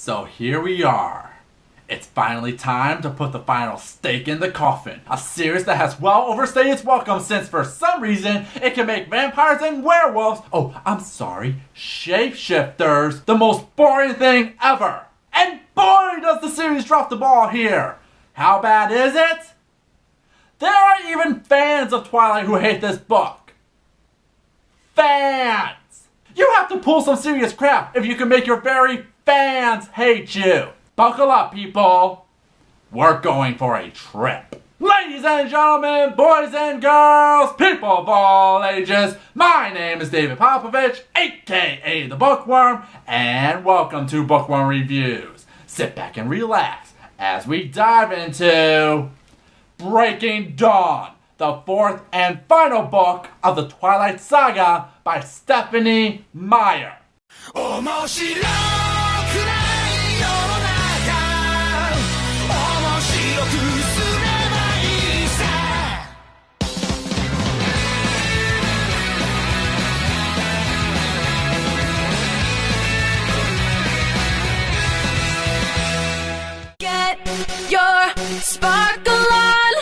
So here we are. It's finally time to put the final stake in the coffin. A series that has well overstayed its welcome since for some reason it can make vampires and werewolves, shapeshifters, the most boring thing ever. And boy does the series drop the ball here. How bad is it? There are even fans of Twilight who hate this book. Fans! You have to pull some serious crap if you can make your very fans hate you. Buckle up, people. We're going for a trip. Ladies and gentlemen, boys and girls, people of all ages, my name is David Popovich, aka the Bookworm, and welcome to Bookworm Reviews. Sit back and relax as we dive into Breaking Dawn, the fourth and final book of the Twilight Saga by Stephanie Meyer. Get your sparkle on,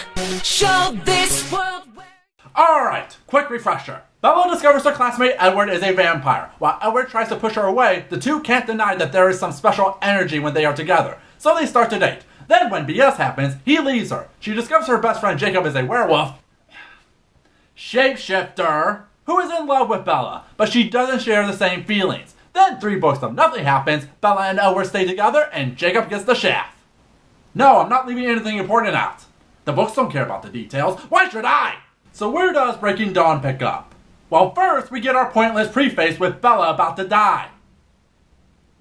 show this world where... Alright, quick refresher. Bella discovers her classmate Edward is a vampire. While Edward tries to push her away, the two can't deny that there is some special energy when they are together. So they start to date. Then when BS happens, he leaves her. She discovers her best friend Jacob is a werewolf, shapeshifter, who is in love with Bella, but she doesn't share the same feelings. Then 3 books of nothing happens, Bella and Edward stay together, and Jacob gets the shaft. No, I'm not leaving anything important out. The books don't care about the details. Why should I? So where does Breaking Dawn pick up? Well, first we get our pointless preface with Bella about to die.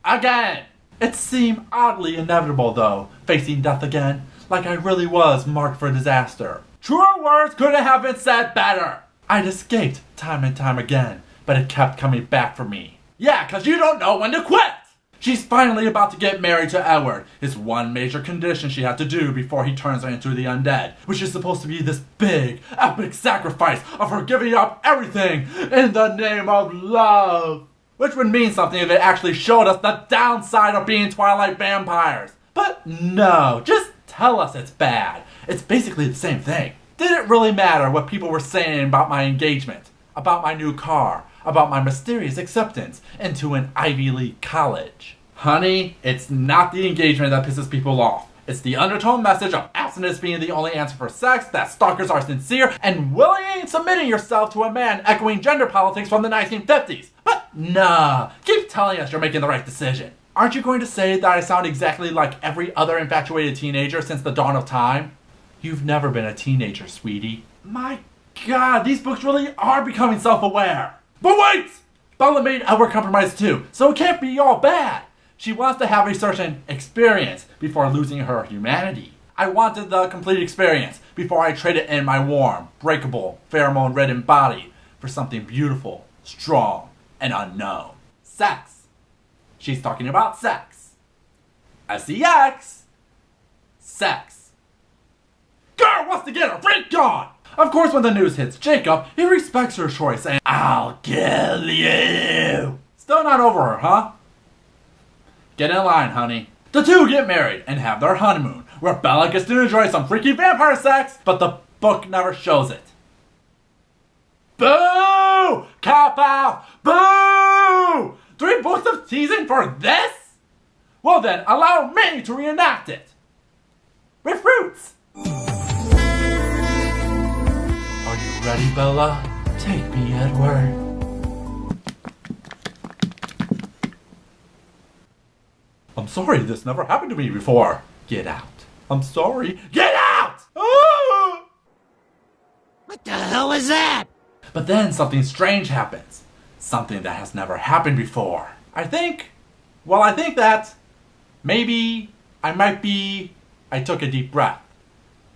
Again. It seemed oddly inevitable though, facing death again, like I really was marked for disaster. Truer words couldn't have been said better. I'd escaped time and time again, but it kept coming back for me. Yeah, cause you don't know when to quit! She's finally about to get married to Edward, his one major condition she had to do before he turns her into the undead, which is supposed to be this big, epic sacrifice of her giving up everything in the name of love. Which would mean something if it actually showed us the downside of being Twilight vampires. But no, just tell us it's bad. It's basically the same thing. Did it really matter what people were saying about my engagement, about my new car, about my mysterious acceptance into an Ivy League college? Honey, it's not the engagement that pisses people off. It's the undertone message of abstinence being the only answer for sex, that stalkers are sincere, and willingly submitting yourself to a man echoing gender politics from the 1950s. But nah, keep telling us you're making the right decision. Aren't you going to say that I sound exactly like every other infatuated teenager since the dawn of time? You've never been a teenager, sweetie. My God, these books really are becoming self-aware. But wait! Bella made Edward compromise too, so it can't be all bad. She wants to have a certain experience before losing her humanity. I wanted the complete experience before I traded in my warm, breakable, pheromone-ridden body for something beautiful, strong, and unknown. Sex. She's talking about sex. S-E-X. Sex. Girl wants to get her freak on! Of course, when the news hits Jacob, he respects her choice and I'll kill you. Still not over her, huh? Get in line, honey. The two get married and have their honeymoon, where Bella gets to enjoy some freaky vampire sex, but the book never shows it. Boo! Cop out! Boo! 3 books of teasing for this? Well then, allow me to reenact it. With fruits! Are you ready, Bella? Take me, Edward. I'm sorry, this never happened to me before. Get out. I'm sorry. Get out! Ah! What the hell is that? But then something strange happens. Something that has never happened before. I think that maybe I took a deep breath.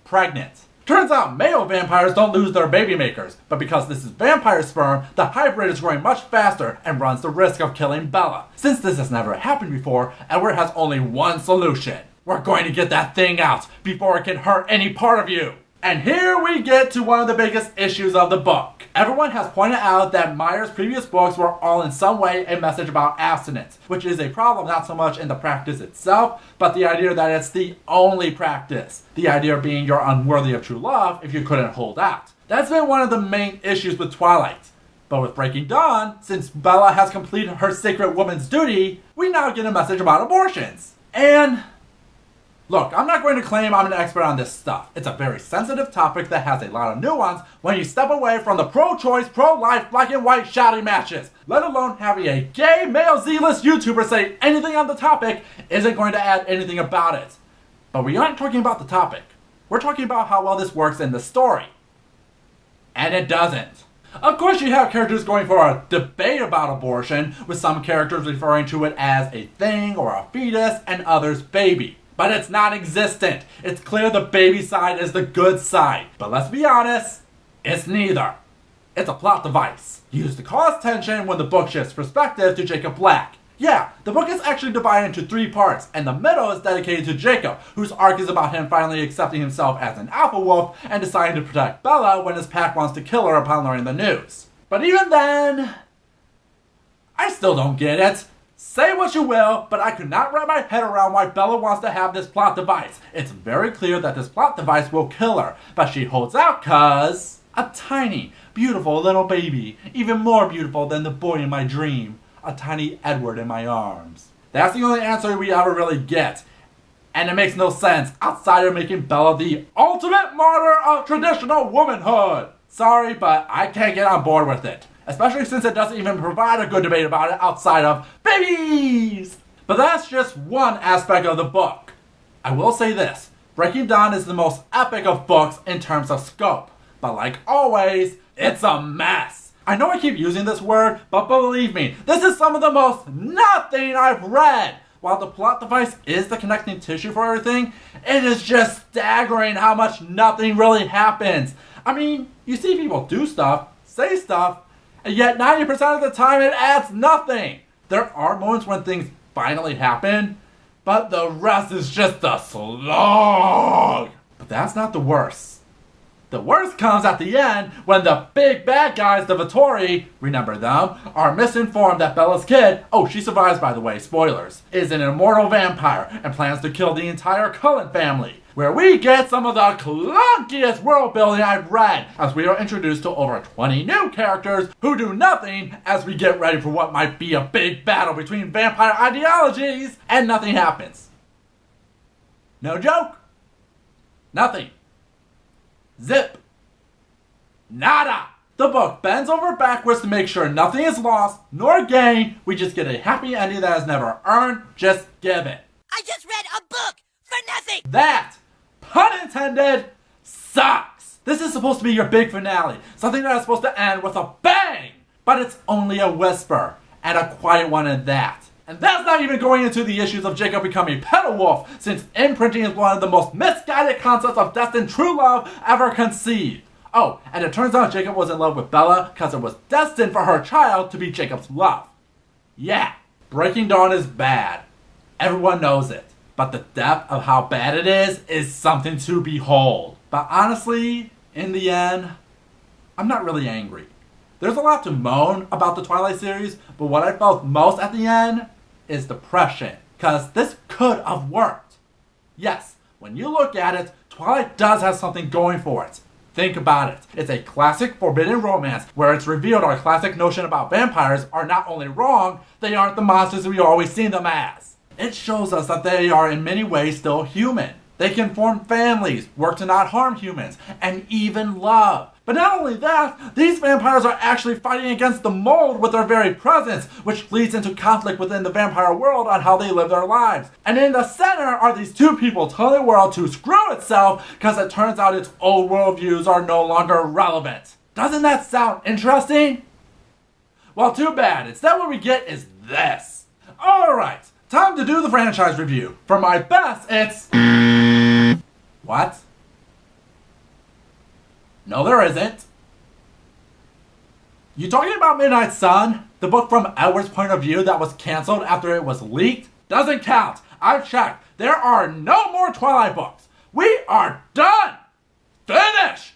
Pregnant. Turns out male vampires don't lose their baby makers, but because this is vampire sperm, the hybrid is growing much faster and runs the risk of killing Bella. Since this has never happened before, Edward has only one solution. We're going to get that thing out before it can hurt any part of you. And here we get to one of the biggest issues of the book. Everyone has pointed out that Meyer's previous books were all in some way a message about abstinence, which is a problem not so much in the practice itself, but the idea that it's the only practice. The idea being you're unworthy of true love if you couldn't hold out. That's been one of the main issues with Twilight. But with Breaking Dawn, since Bella has completed her sacred woman's duty, we now get a message about abortions. And look, I'm not going to claim I'm an expert on this stuff. It's a very sensitive topic that has a lot of nuance when you step away from the pro-choice, pro-life, black and white shouting matches. Let alone having a gay male Z-list YouTuber say anything on the topic isn't going to add anything about it. But we aren't talking about the topic. We're talking about how well this works in the story. And it doesn't. Of course you have characters going for a debate about abortion, with some characters referring to it as a thing or a fetus and others baby. But it's non-existent. It's clear the baby side is the good side. But let's be honest, it's neither. It's a plot device, used to cause tension when the book shifts perspective to Jacob Black. Yeah, the book is actually divided into 3 parts, and the middle is dedicated to Jacob, whose arc is about him finally accepting himself as an alpha wolf and deciding to protect Bella when his pack wants to kill her upon learning the news. But even then, I still don't get it. Say what you will, but I could not wrap my head around why Bella wants to have this plot device. It's very clear that this plot device will kill her, but she holds out cause a tiny, beautiful little baby, even more beautiful than the boy in my dream. A tiny Edward in my arms. That's the only answer we ever really get. And it makes no sense outside of making Bella the ultimate martyr of traditional womanhood. Sorry, but I can't get on board with it. Especially since it doesn't even provide a good debate about it outside of babies. But that's just one aspect of the book. I will say this. Breaking Dawn is the most epic of books in terms of scope. But like always, it's a mess. I know I keep using this word, but believe me, this is some of the most nothing I've read. While the plot device is the connecting tissue for everything, it is just staggering how much nothing really happens. I mean, you see people do stuff, say stuff, and yet 90% of the time it adds nothing. There are moments when things finally happen, but the rest is just a slog. But that's not the worst. The worst comes at the end when the big bad guys, the Vittori, remember them, are misinformed that Bella's kid, oh she survives by the way, spoilers, is an immortal vampire and plans to kill the entire Cullen family. Where we get some of the clunkiest world building I've read, as we are introduced to over 20 new characters who do nothing as we get ready for what might be a big battle between vampire ideologies, and nothing happens. No joke. Nothing. Zip. Nada. The book bends over backwards to make sure nothing is lost nor gained. We just get a happy ending that is never earned. Just give it. I just read a book for nothing! That, pun intended, sucks. This is supposed to be your big finale. Something that is supposed to end with a bang. But it's only a whisper, and a quiet one at that. And that's not even going into the issues of Jacob becoming petal wolf, since imprinting is one of the most misguided concepts of destined true love ever conceived. Oh, and it turns out Jacob was in love with Bella because it was destined for her child to be Jacob's love. Yeah, Breaking Dawn is bad. Everyone knows it. But the depth of how bad it is something to behold. But honestly, in the end, I'm not really angry. There's a lot to moan about the Twilight series, but what I felt most at the end is depression. Because this could have worked. Yes, when you look at it, Twilight does have something going for it. Think about it. It's a classic forbidden romance where it's revealed our classic notion about vampires are not only wrong, they aren't the monsters we always seen them as. It shows us that they are in many ways still human. They can form families, work to not harm humans, and even love. But not only that, these vampires are actually fighting against the mold with their very presence, which leads into conflict within the vampire world on how they live their lives. And in the center are these two people telling the world to screw itself because it turns out its old worldviews are no longer relevant. Doesn't that sound interesting? Well, too bad. Instead what we get is this. Alright, time to do the franchise review. For my best, it's... What? No, there isn't. You talking about Midnight Sun? The book from Edward's point of view that was cancelled after it was leaked? Doesn't count. I've checked. There are no more Twilight books. We are done! Finished!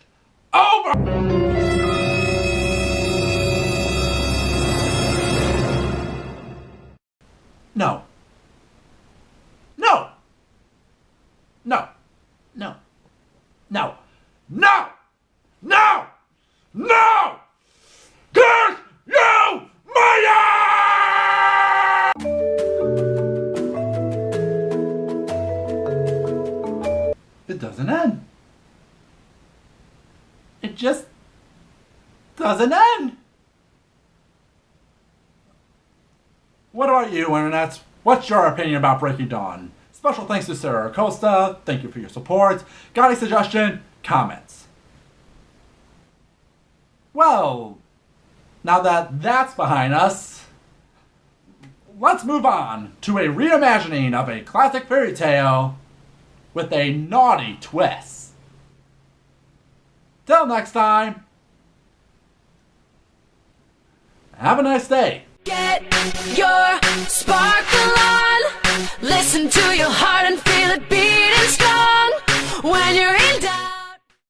Over! No. No! No. No. No. No! No! No! Curse you, Maya! It doesn't end. It just doesn't end. What about you, Internet? What's your opinion about Breaking Dawn? Special thanks to Sarah Acosta. Thank you for your support. Got a suggestion? Comments. Well, now that that's behind us, let's move on to a reimagining of a classic fairy tale with a naughty twist. Till next time, have a nice day. Get your sparkle on. Listen to your heart and feel it beating strong. When you're